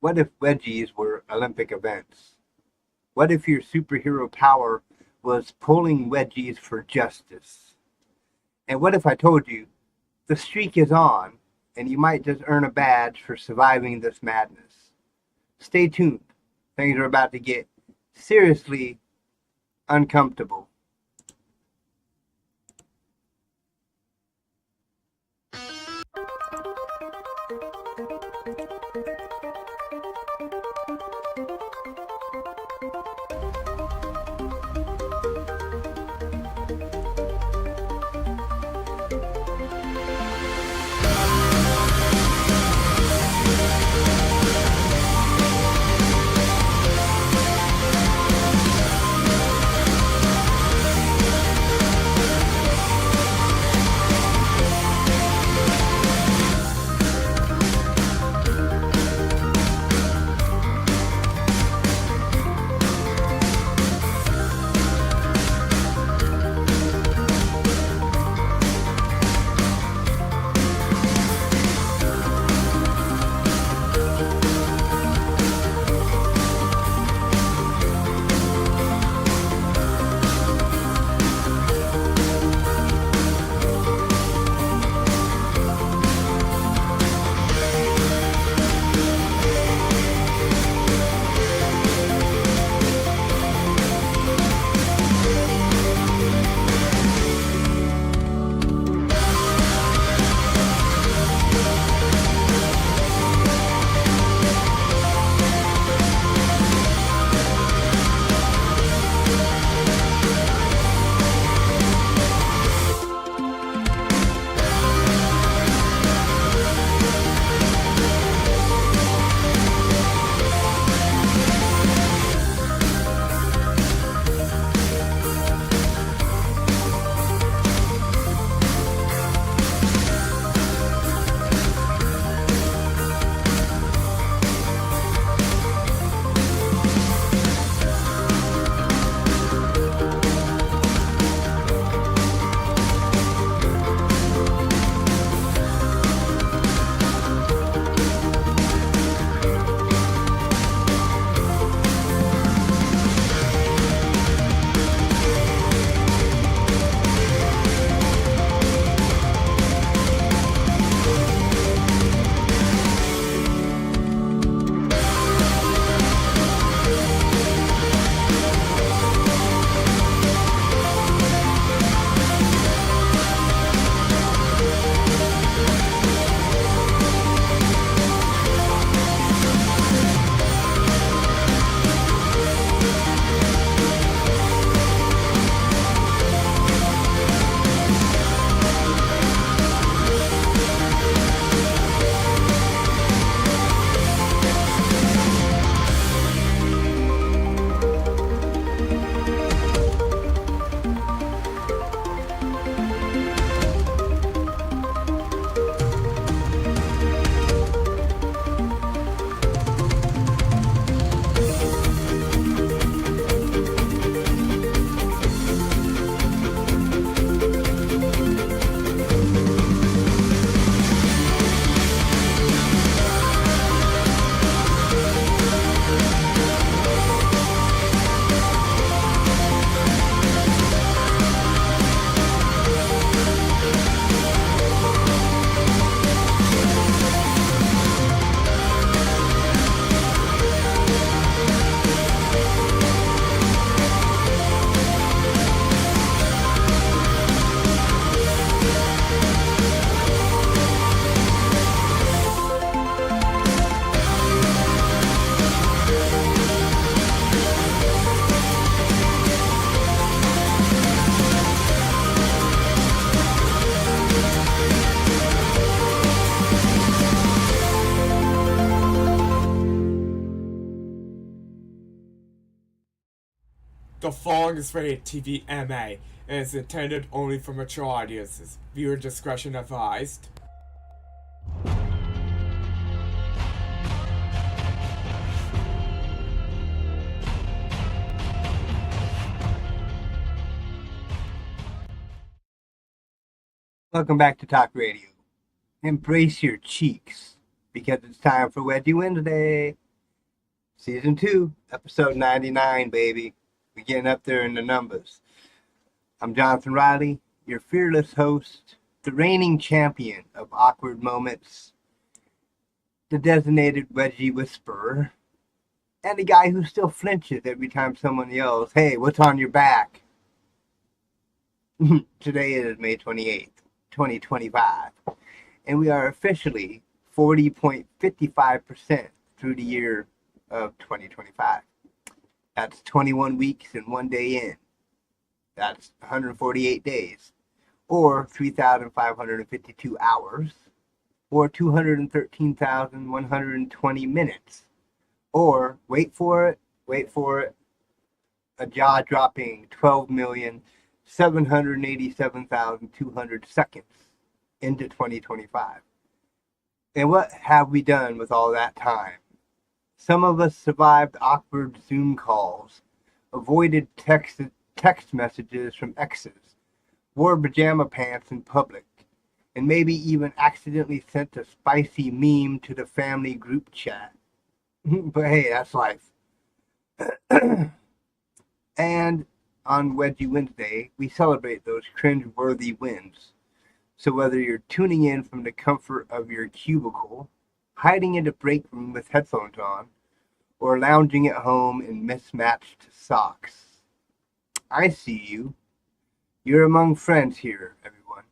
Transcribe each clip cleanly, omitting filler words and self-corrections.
What if wedgies were Olympic events? What if your superhero power was pulling wedgies for justice? And what if I told you the streak is on and you might just earn a badge for surviving this madness? Stay tuned. Things are about to get seriously uncomfortable. The following is rated TVMA and is intended only for mature audiences. Viewer discretion advised. Welcome back to Talk Radio. Embrace your cheeks because it's time for Wedgie Wednesday. Season 2, episode 99, baby. We're getting up there in the numbers. I'm Jonathan Riley, your fearless host, the reigning champion of awkward moments, the designated wedgie whisperer, and the guy who still flinches every time someone yells, "Hey, what's on your back?" Today is May 28th, 2025, and we are officially 40.55% through the year of 2025. That's 21 weeks and 1 day in. That's 148 days, or 3,552 hours, or 213,120 minutes, or, wait for it, a jaw-dropping 12,787,200 seconds into 2025. And what have we done with all that time? Some of us survived awkward Zoom calls, avoided text messages from exes, wore pajama pants in public, and maybe even accidentally sent a spicy meme to the family group chat. But hey, that's life. And on Wedgie Wednesday, we celebrate those cringe-worthy wins. So whether you're tuning in from the comfort of your cubicle, hiding in the break room with headphones on, or lounging at home in mismatched socks, I see you. You're among friends here, everyone.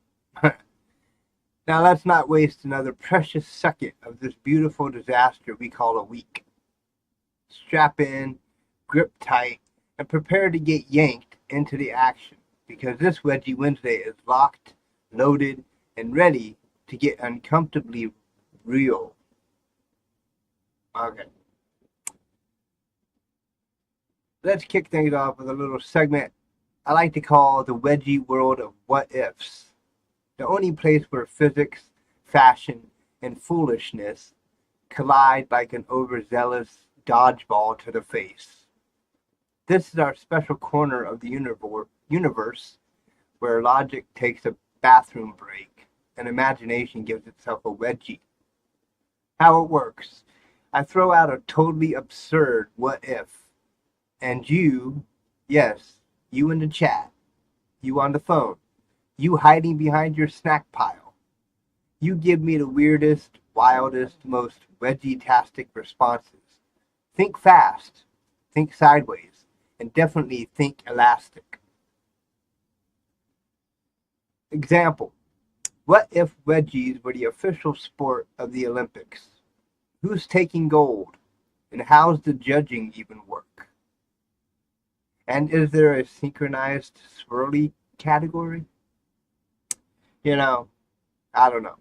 Now let's not waste another precious second of this beautiful disaster we call a week. Strap in, grip tight, and prepare to get yanked into the action, because this Wedgie Wednesday is locked, loaded, and ready to get uncomfortably real. Okay. Let's kick things off with a little segment I like to call the wedgie world of what-ifs. The only place where physics, fashion, and foolishness collide like an overzealous dodgeball to the face. This is our special corner of the universe where logic takes a bathroom break and imagination gives itself a wedgie. How it works: I throw out a totally absurd what if, and you, yes, you in the chat, you on the phone, you hiding behind your snack pile, you give me the weirdest, wildest, most wedgie-tastic responses. Think fast, think sideways, and definitely think elastic. Example: what if wedgies were the official sport of the Olympics? Who's taking gold? And how's the judging even work? And is there a synchronized swirly category? I don't know.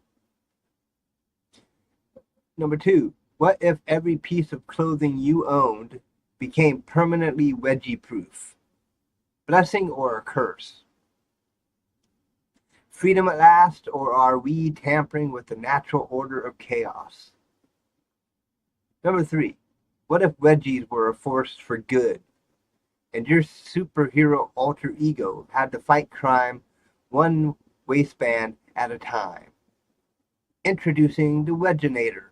Number 2, what if every piece of clothing you owned became permanently wedgie-proof? Blessing or a curse? Freedom at last, or are we tampering with the natural order of chaos? Number 3, what if wedgies were a force for good, and your superhero alter ego had to fight crime one waistband at a time? Introducing the Wedginator,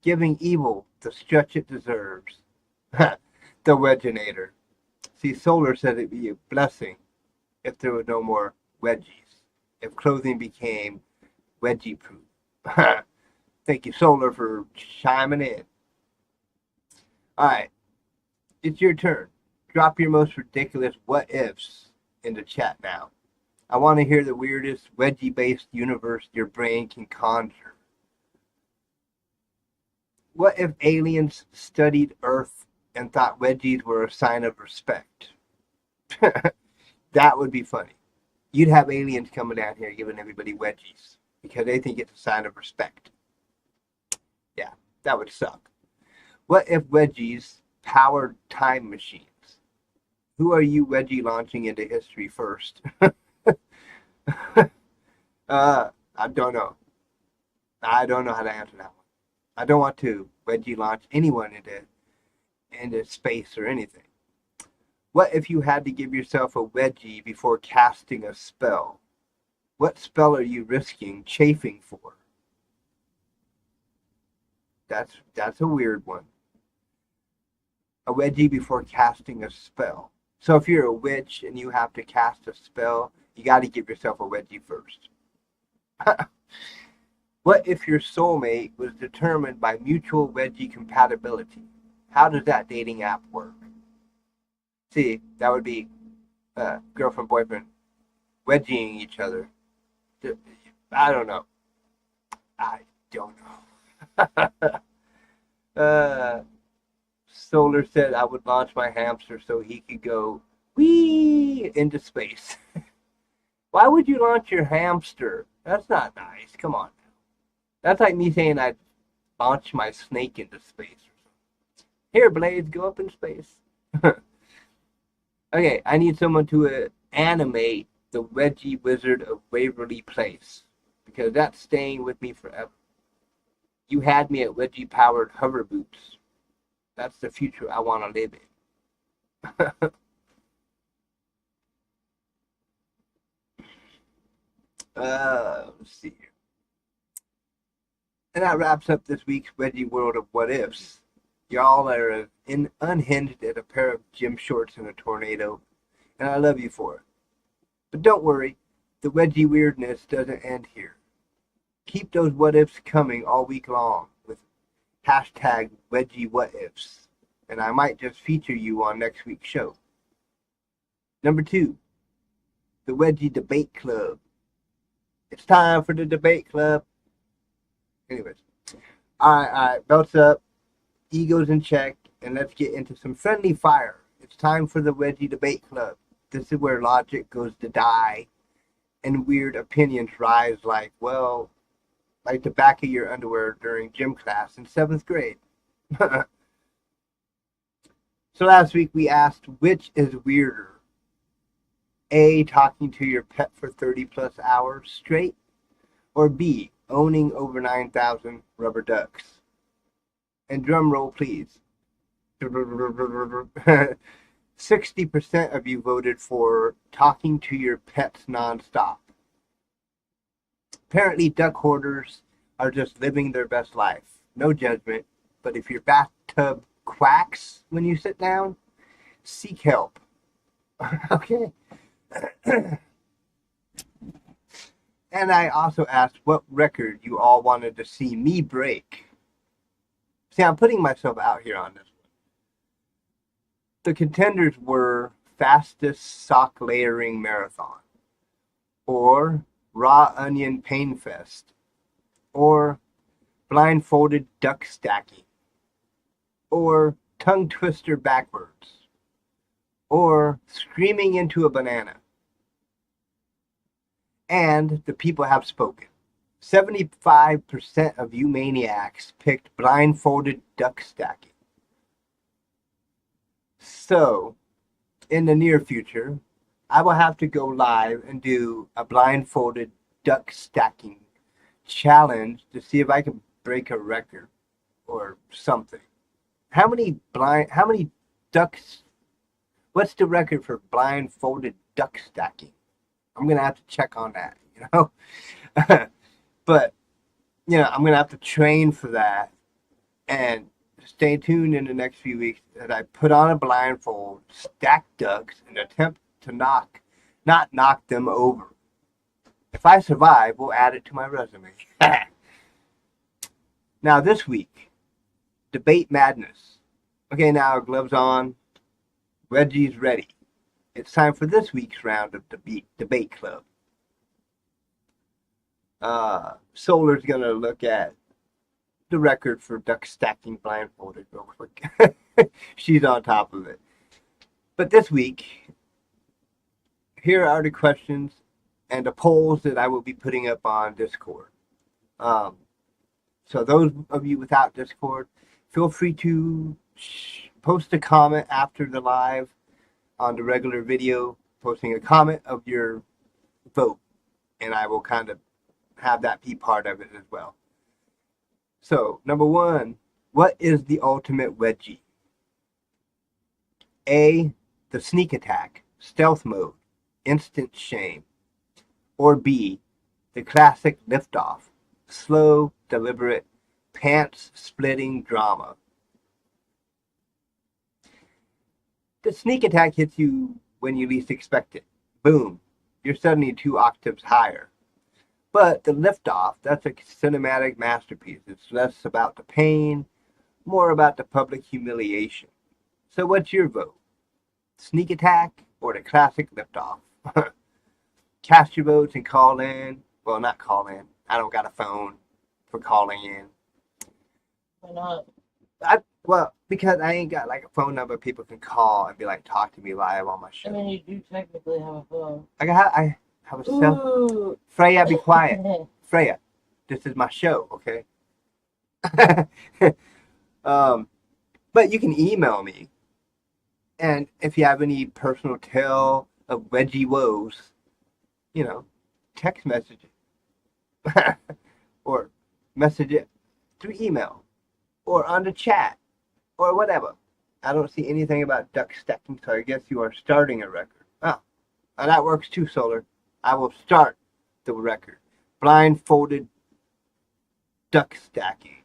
giving evil the stretch it deserves. The Wedginator. See, Solar said it'd be a blessing if there were no more wedgies, if clothing became wedgie-proof. Thank you, Solar, for chiming in. Alright, it's your turn. Drop your most ridiculous what-ifs in the chat now. I want to hear the weirdest wedgie-based universe your brain can conjure. What if aliens studied Earth and thought wedgies were a sign of respect? That would be funny. You'd have aliens coming down here giving everybody wedgies because they think it's a sign of respect. Yeah, that would suck. What if wedgies powered time machines? Who are you wedgie launching into history first? I don't know. I don't know how to answer that one. I don't want to wedgie launch anyone into space or anything. What if you had to give yourself a wedgie before casting a spell? What spell are you risking chafing for? That's a weird one. a wedgie before casting a spell. So if you're a witch and you have to cast a spell, you got to give yourself a wedgie first. What if your soulmate was determined by mutual wedgie compatibility? How does that dating app work? See, that would be girlfriend, boyfriend, wedgieing each other. I don't know. I don't know. Solar said I would launch my hamster so he could go wee into space. Why would you launch your hamster? That's not nice. Come on. That's like me saying I'd launch my snake into space. Here, Blades, go up in space. Okay, I need someone to animate the Wedgie Wizard of Waverly Place, because that's staying with me forever. You had me at wedgie-powered hover boots. That's the future I want to live in. Let's see here. And that wraps up this week's Wedgie World of What-Ifs. Y'all are unhinged at a pair of gym shorts in a tornado, and I love you for it. But don't worry, the wedgie weirdness doesn't end here. Keep those what-ifs coming all week long with hashtag wedgie what-ifs, and I might just feature you on next week's show. Number 2, the Wedgie Debate Club. It's time for the debate club. Anyways, all right, belts up, egos in check, and let's get into some friendly fire. It's time for the Wedgie Debate Club. This is where logic goes to die and weird opinions rise like the back of your underwear during gym class in 7th grade. So last week we asked, which is weirder? A, talking to your pet for 30 plus hours straight, or B, owning over 9,000 rubber ducks? And drum roll, please. 60% of you voted for talking to your pets nonstop. Apparently, duck hoarders are just living their best life. No judgment, but if your bathtub quacks when you sit down, seek help. Okay. And I also asked what record you all wanted to see me break. See, I'm putting myself out here on this one. The contenders were fastest sock layering marathon, or raw onion pain fest, or blindfolded duck stacking, or tongue twister backwards, or screaming into a banana. And the people have spoken. 75% of you maniacs picked blindfolded duck stacking. So, in the near future, I will have to go live and do a blindfolded duck stacking challenge to see if I can break a record or something. How many ducks? What's the record for blindfolded duck stacking? I'm going to have to check on that, But, I'm going to have to train for that. And stay tuned in the next few weeks as I put on a blindfold, stack ducks, and attempt to not knock them over. If I survive, we'll add it to my resume. Now, this week, debate madness. Okay, now gloves on, wedgies ready. It's time for this week's round of debate club. Solar's gonna look at the record for duck stacking blindfolded real quick. She's on top of it. But this week, here are the questions and the polls that I will be putting up on Discord. So those of you without Discord, feel free to post a comment after the live on the regular video, posting a comment of your vote, and I will kind of have that be part of it as well. So, number 1, what is the ultimate wedgie? A, the sneak attack, stealth mode, instant shame. Or B, the classic liftoff, slow, deliberate, pants-splitting drama. The sneak attack hits you when you least expect it. Boom, you're suddenly 2 octaves higher. But the liftoff, that's a cinematic masterpiece. It's less about the pain, more about the public humiliation. So what's your vote? Sneak attack or the classic liftoff? Cast your votes and call in. Well, not call in. I don't got a phone for calling in. Why not? Well, because I ain't got like a phone number people can call and be like, talk to me live on my show. I mean, you do technically have a phone. I have a cell. Ooh. Freya, be quiet. Freya, this is my show, okay? But you can email me. And if you have any personal tale of wedgie woes, text message it. Or message it through email. Or on the chat. Or whatever. I don't see anything about duck stacking, so I guess you are starting a record. Oh, that works too, Solar. I will start the record. Blindfolded duck stacking.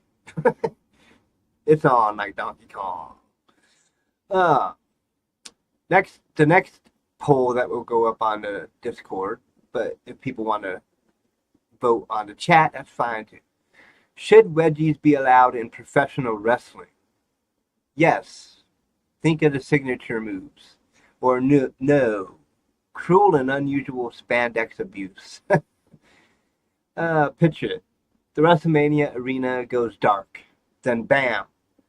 It's on like Donkey Kong. The next poll that will go up on the Discord, but if people want to vote on the chat, that's fine too. Should wedgies be allowed in professional wrestling? Yes. Think of the signature moves. Or no. Cruel and unusual spandex abuse. Picture it. The WrestleMania arena goes dark. Then bam,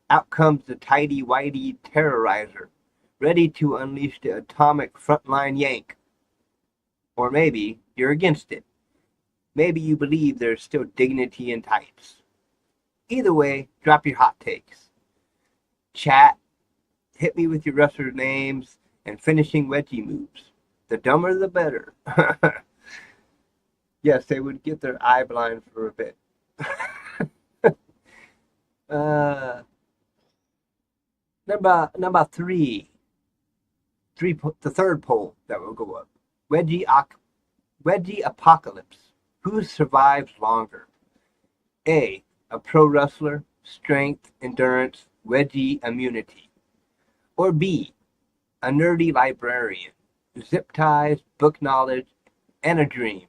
out comes the tighty-whitey terrorizer, ready to unleash the atomic frontline yank. Or maybe you're against it. Maybe you believe there's still dignity in tights. Either way, drop your hot takes. Chat, hit me with your wrestler names and finishing wedgie moves. The dumber the better. Yes, they would get their eye blind for a bit. Number three. The third poll that will go up. Wedgie apocalypse. Who survives longer? A pro wrestler, strength, endurance, wedgie immunity. Or B, a nerdy librarian, zip ties, book knowledge, and a dream.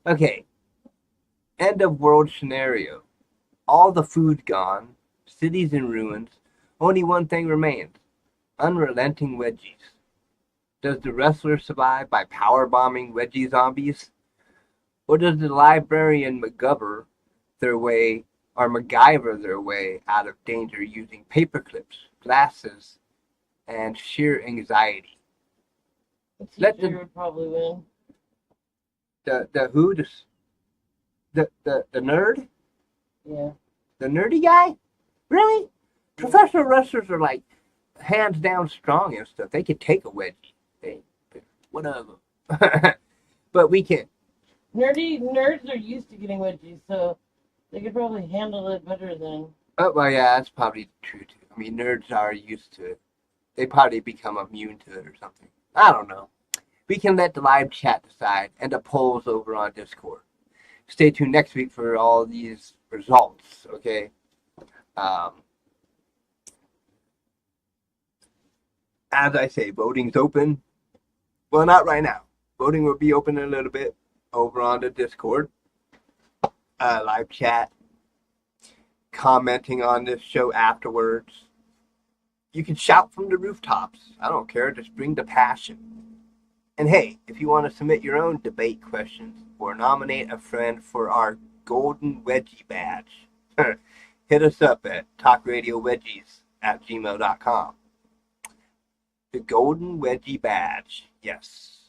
Okay, end of world scenario. All the food gone, cities in ruins, only one thing remains, unrelenting wedgies. Does the wrestler survive by powerbombing wedgie zombies? Or does the librarian MacGyver their way out of danger using paper clips, glasses, and sheer anxiety? The teacher would probably win. The who? The nerd? Yeah. The nerdy guy? Really? Professional wrestlers are like hands down strong and stuff. They could take a wedgie. Whatever. But we can't. Nerds are used to getting wedgies, so they could probably handle it better than. Oh, well, yeah, that's probably true too. I mean, nerds are used to it. They probably become immune to it or something. I don't know. We can let the live chat decide and the polls over on Discord. Stay tuned next week for all these results, okay? As I say, voting's open. Well, not right now. Voting will be open in a little bit over on the Discord. Live chat. Commenting on this show afterwards. You can shout from the rooftops. I don't care. Just bring the passion. And hey, if you want to submit your own debate questions or nominate a friend for our golden wedgie badge, hit us up at talkradiowedgies@gmail.com. The golden wedgie badge. Yes.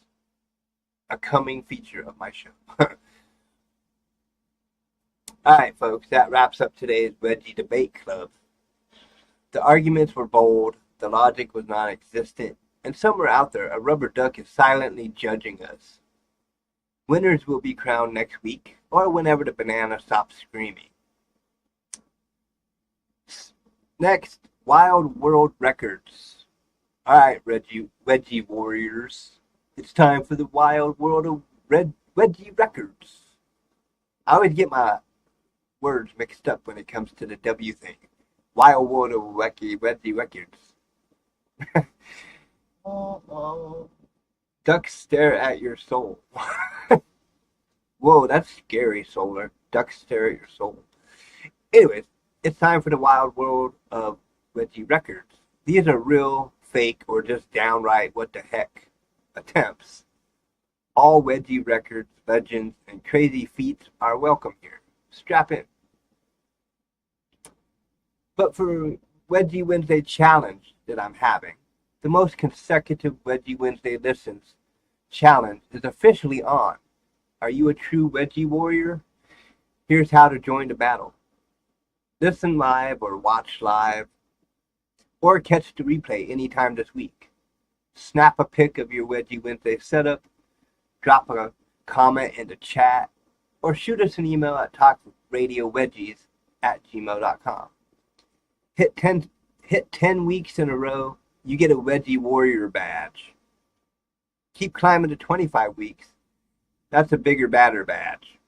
A coming feature of my show. Alright, folks, that wraps up today's Wedgie Debate Club. The arguments were bold, the logic was non-existent, and somewhere out there, a rubber duck is silently judging us. Winners will be crowned next week, or whenever the banana stops screaming. Next, Wild World Records. Alright, Wedgie Warriors. It's time for the Wild World of Wedgie Records. I always get my words mixed up when it comes to the W thing. Wild World of Wedgie Records. Oh. Ducks stare at your soul. Whoa, that's scary, Solar. Ducks stare at your soul. Anyways, it's time for the wild world of wedgie records. These are real, fake, or just downright what the heck attempts. All wedgie records, legends, and crazy feats are welcome here. Strap in. But for Wedgie Wednesday challenge that I'm having, the most consecutive Wedgie Wednesday listens challenge is officially on. Are you a true wedgie warrior? Here's how to join the battle. Listen live or watch live, or catch the replay anytime this week. Snap a pic of your Wedgie Wednesday setup, drop a comment in the chat, or shoot us an email at talkradiowedgies@gmail.com. Hit 10 weeks in a row, you get a Wedgie Warrior badge. Keep climbing to 25 weeks, that's a bigger, badder badge.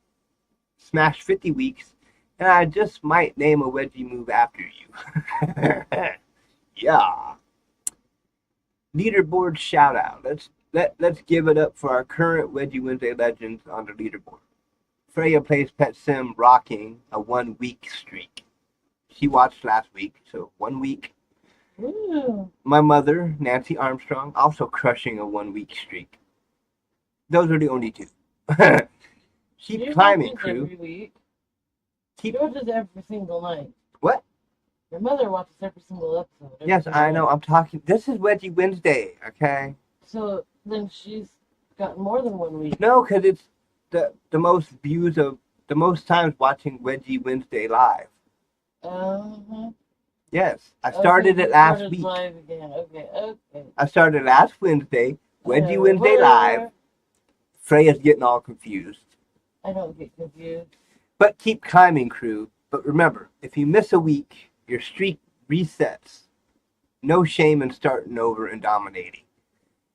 Smash 50 weeks, and I just might name a wedgie move after you. Yeah. Leaderboard shout out. Let's give it up for our current Wedgie Wednesday legends on the leaderboard. Freya plays Pet Sim rocking a 1 week streak. She watched last week, so 1 week. Ooh. My mother, Nancy Armstrong, also crushing a 1 week streak. Those are the only two. Keep She climbing, watches crew. every week. Keep She watches every single night. what? Your mother watches every single episode. every Yes, single I know. night. I'm talking. This is Wedgie Wednesday, okay? So then she's got more than 1 week. No, because it's the most views of the most times watching Wedgie Wednesday live. Uh-huh. Yes, I started it last week. Live again. Okay. I started last Wednesday, Wedgie Wednesday Whatever. live. Freya's getting all confused. I don't get confused. But keep climbing, crew. But remember, if you miss a week, your streak resets. No shame in starting over and dominating.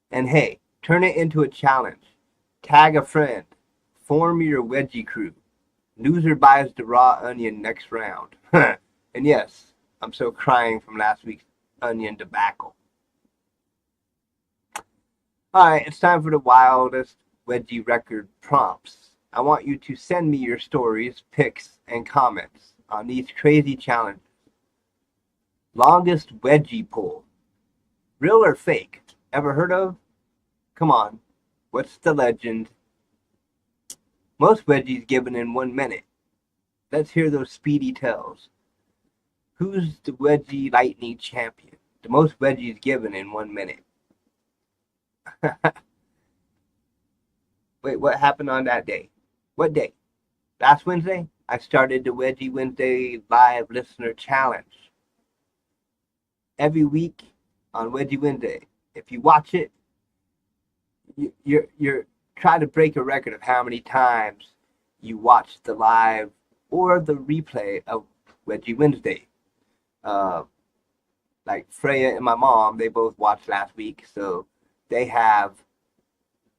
And hey, turn it into a challenge. Tag a friend. Form your wedgie crew. Loser buys the raw onion next round. And yes, I'm still crying from last week's onion debacle. Alright, it's time for the wildest wedgie record prompts. I want you to send me your stories, pics, and comments on these crazy challenges. Longest wedgie pull. Real or fake? Ever heard of? Come on. What's the legend? Most wedgies given in 1 minute. Let's hear those speedy tells. Who's the wedgie lightning champion? The most wedgies given in 1 minute. Wait, what happened on that day? What day? Last Wednesday? I started the Wedgie Wednesday live listener challenge. Every week on Wedgie Wednesday. If you watch it, you're trying to break a record of how many times you watch the live or the replay of Wedgie Wednesday. Like Freya and my mom, they both watched last week, so they have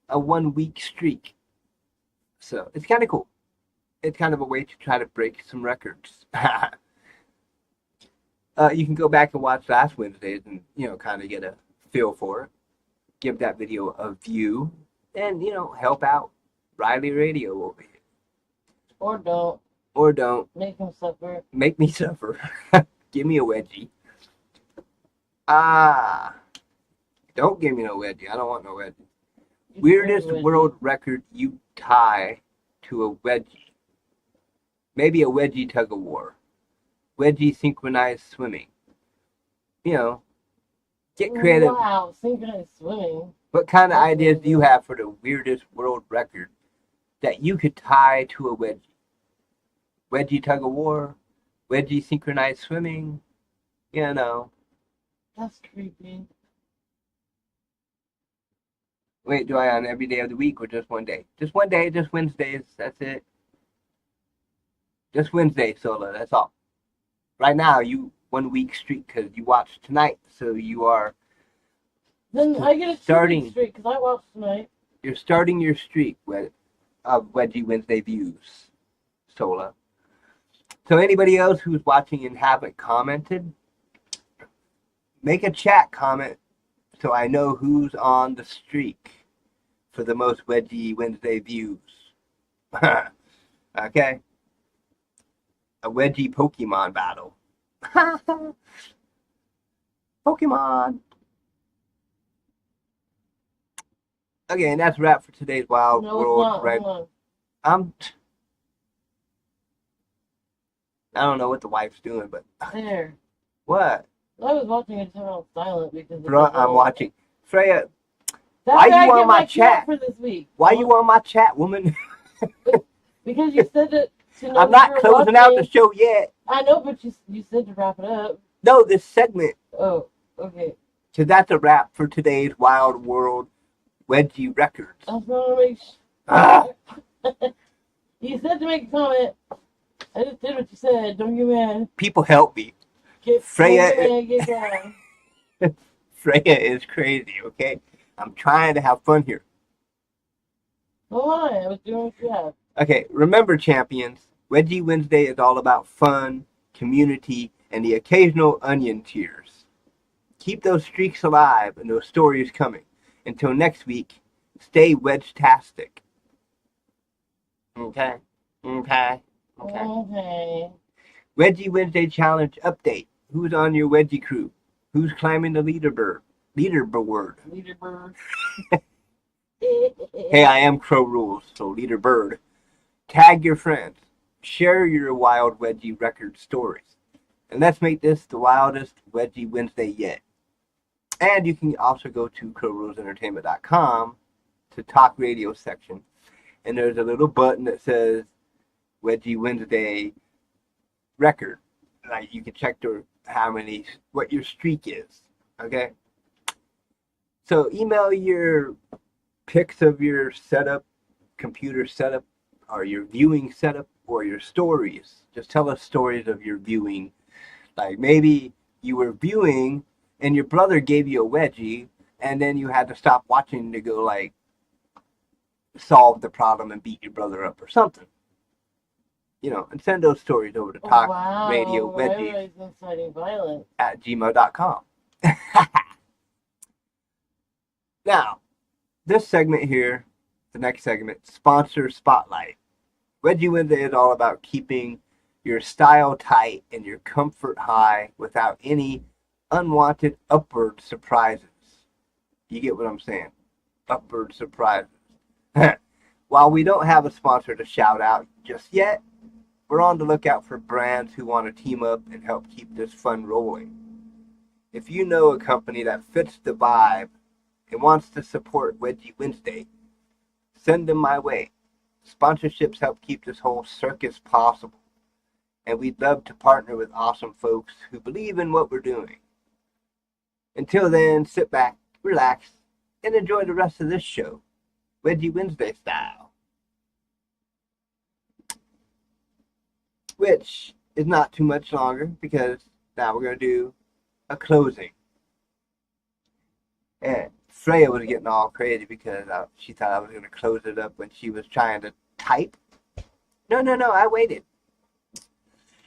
a 1 week streak. So it's kind of cool. It's kind of a way to try to break some records. You can go back and watch last Wednesday's and, kind of get a feel for it. Give that video a view and, help out Riley Radio over here. Or don't. Or don't. Make them suffer. Make me suffer. Give me a wedgie. Don't give me no wedgie. I don't want no wedgie. Weirdest world record you tie to a wedgie. Maybe a wedgie tug of war. Wedgie synchronized swimming. Get creative. Wow, synchronized swimming. What kind of ideas do you have for the weirdest world record that you could tie to a wedgie? Wedgie tug of war? Wedgie synchronized swimming? That's creepy. Wait, do I on every day of the week or just 1 day? Just 1 day, just Wednesdays. That's it. Just Wednesday, Sola. That's all. Right now, you 1 week streak because you watched tonight, so you are. Then I get a starting streak because I watched tonight. You're starting your streak of Wedgie Wednesday views, Sola. So anybody else who's watching and haven't commented, make a chat comment so I know who's on the streak for the most Wedgie Wednesday views. Okay? A wedgie Pokemon battle. Pokemon! Okay, and that's a wrap for today's Wild No, World. it's not. Right? Hold I don't know what the wife's doing, but on. There. what? I was watching it turn on silent because Bro, I'm watching. Freya, That's why why you I on get my cue chat? for this week. why you on my chat, woman? Because you said that. To know I'm that not you were closing out the watching. show yet. I know, but you said to wrap it up. No, this segment. Oh, okay. So that's a wrap for today's Wild World Wedgie Records. I was going to make Ah, You said to make a comment. I just did what you said. Don't get mad. people help me. Get Freya- don't get mad, get mad. Freya is crazy, okay? I'm trying to have fun here. Hold on. I was doing what you had. Okay, remember, champions, Wedgie Wednesday is all about fun, community, and the occasional onion tears. Keep those streaks alive and those stories coming. Until next week, stay wedge-tastic. Okay? Okay? Okay. Okay. Wedgie Wednesday Challenge update. Who's on your wedgie crew? Who's climbing the leaderboard? Leaderboard. Leaderbird. Hey, I am Crow Rules, so leaderbird. Tag your friends. Share your wild wedgie record stories. And let's make this the wildest Wedgie Wednesday yet. And you can also go to crowrulesentertainment.com to talk radio section. And there's a little button that says Wedgie Wednesday record. Like you can check what your streak is. Okay? So email your pics of your setup, computer setup, or your viewing setup, or your stories. Just tell us stories of your viewing. Like maybe you were viewing and your brother gave you a wedgie and then you had to stop watching to go like solve the problem and beat your brother up or something. You know, and send those stories over to Wow. talkradio wedgies Everybody's inciting violence. at gmail.com. Now, this segment here, the next segment, Sponsor Spotlight. Wedgie Wednesday is all about keeping your style tight and your comfort high without any unwanted upward surprises. You get what I'm saying? Upward surprises. While we don't have a sponsor to shout out just yet, we're on the lookout for brands who want to team up and help keep this fun rolling. If you know a company that fits the vibe and wants to support Wedgie Wednesday, send them my way. Sponsorships help keep this whole circus possible. And we'd love to partner with awesome folks who believe in what we're doing. Until then, sit back, relax, and enjoy the rest of this show, Wedgie Wednesday style. Which is not too much longer because now we're going to do a closing. And Freya was getting all crazy because she thought I was going to close it up when she was trying to type. No, I waited.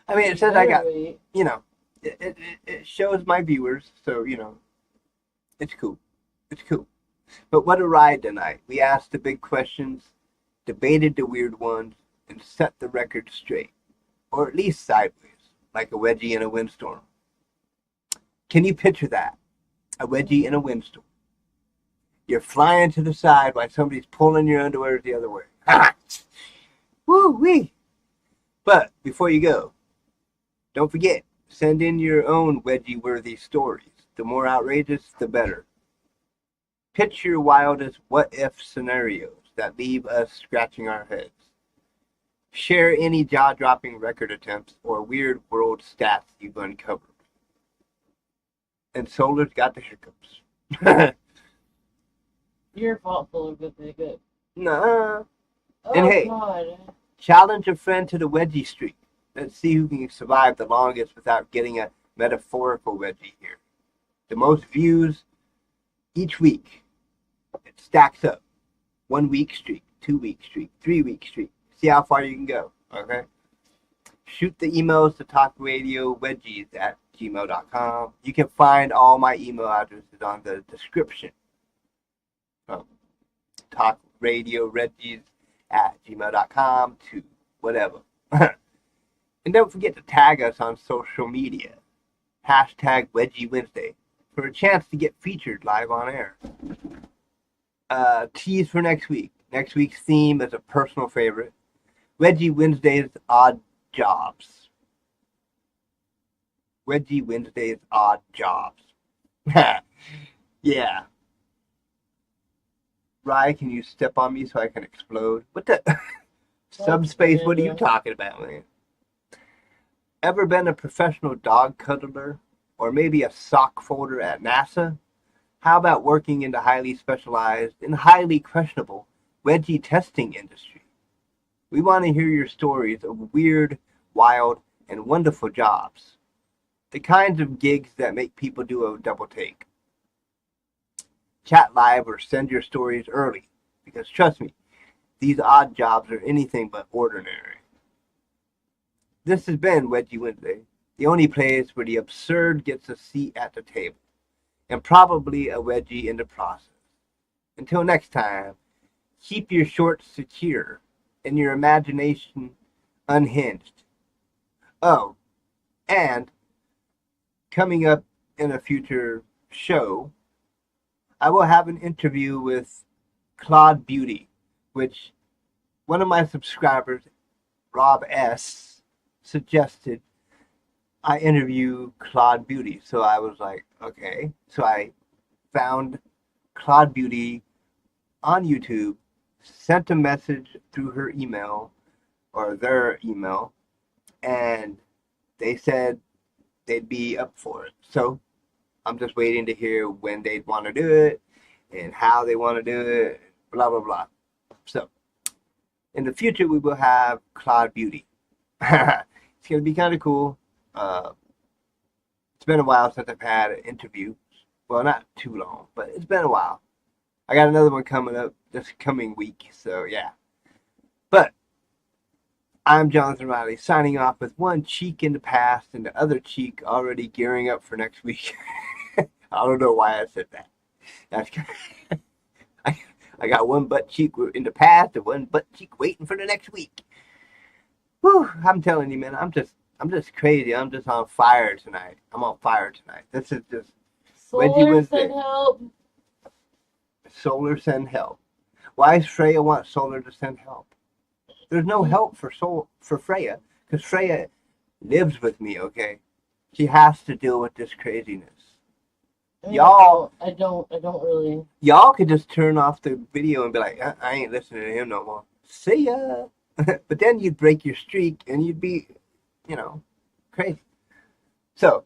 I mean, it says I got, you know, it shows my viewers, so, you know, it's cool. It's cool. But what a ride tonight. We asked the big questions, debated the weird ones, and set the record straight. Or at least sideways, like a wedgie in a windstorm. Can you picture that? A wedgie in a windstorm. You're flying to the side while somebody's pulling your underwear the other way. Woo-wee! But before you go, don't forget, send in your own wedgie-worthy stories. The more outrageous, the better. Pitch your wildest what-if scenarios that leave us scratching our heads. Share any jaw-dropping record attempts or weird world stats you've uncovered. And Solar's got the hiccups. Your fault, Solar. Good. Nah. Oh, And hey, God. challenge a friend to the wedgie streak. Let's see who can survive the longest without getting a metaphorical wedgie here. The most views each week. It stacks up. 1 week streak, 2 week streak, 3 week streak. See how far you can go. Okay? Shoot the emails to talkradiowedgies at wedgie-worthy@gmail.com. You can find all my email addresses on the description. Talk radio reggies@gmail.com to whatever. And don't forget to tag us on social media. Hashtag Wedgie Wednesday for a chance to get featured live on air. Tease for next week. Next week's theme is a personal favorite. Wedgie Wednesday's Odd Jobs. Wedgie Wednesday's Odd Jobs. Yeah. Rye, can you step on me so I can explode? What the? Subspace, what are you talking about, man? Ever been a professional dog cuddler? Or maybe a sock folder at NASA? How about working in the highly specialized and highly questionable wedgie testing industry? We want to hear your stories of weird, wild, and wonderful jobs. The kinds of gigs that make people do a double take. Chat live or send your stories early, because trust me, these odd jobs are anything but ordinary. This has been Wedgie Wednesday, the only place where the absurd gets a seat at the table, and probably a wedgie in the process. Until next time, keep your shorts secure and your imagination unhinged. Oh, and coming up in a future show, I will have an interview with Claude Beauty, which one of my subscribers, Rob S., suggested I interview Claude Beauty. So I was like, okay. So I found Claude Beauty on YouTube, sent a message through her email or their email, and they said they'd be up for it. So I'm just waiting to hear when they'd want to do it and how they want to do it, blah, blah, blah. So in the future, we will have Claude Beauty. It's going to be kind of cool. It's been a while since I've had an interview. Well, not too long, but it's been a while. I got another one coming up this coming week, so yeah. But I'm Jonathan Riley, signing off with one cheek in the past and the other cheek already gearing up for next week. I don't know why I said that. That's I got one butt cheek in the past and one butt cheek waiting for the next week. Whew, I'm telling you, man, I'm just crazy. I'm just on fire tonight. I'm on fire tonight. This is just Wedgie Solar, Wednesday. send help. Solar, send help. Why does Freya want Solar to send help? There's no help for Freya, because Freya lives with me, okay? She has to deal with this craziness. Y'all, I don't really. y'all could just turn off the video and be like, I ain't listening to him no more. See ya. But then you'd break your streak and you'd be, crazy. So,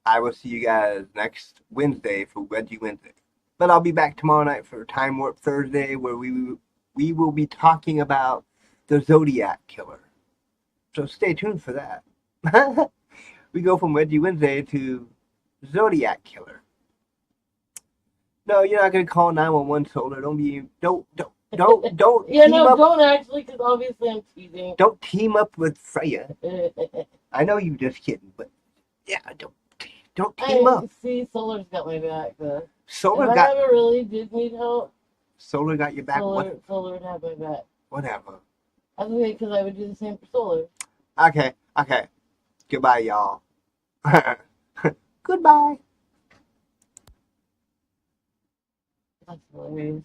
I will see you guys next Wednesday for Wedgie Wednesday. But I'll be back tomorrow night for Time Warp Thursday, where we will be talking about the Zodiac Killer. So stay tuned for that. We go from Wedgie Wednesday to Zodiac Killer. No, you're not gonna call 911 Solar. Don't Yeah, team no, up. don't actually, because obviously I'm teasing. Don't team up with Freya. I know you just kidding, but yeah, don't team up. See, Solar's got my back, though. Solar if I got ever really did need help, Solar got your back. Solar would have my back. Whatever. That's okay, because I would do the same for Solar. Okay. Goodbye, y'all. Goodbye. That's hilarious.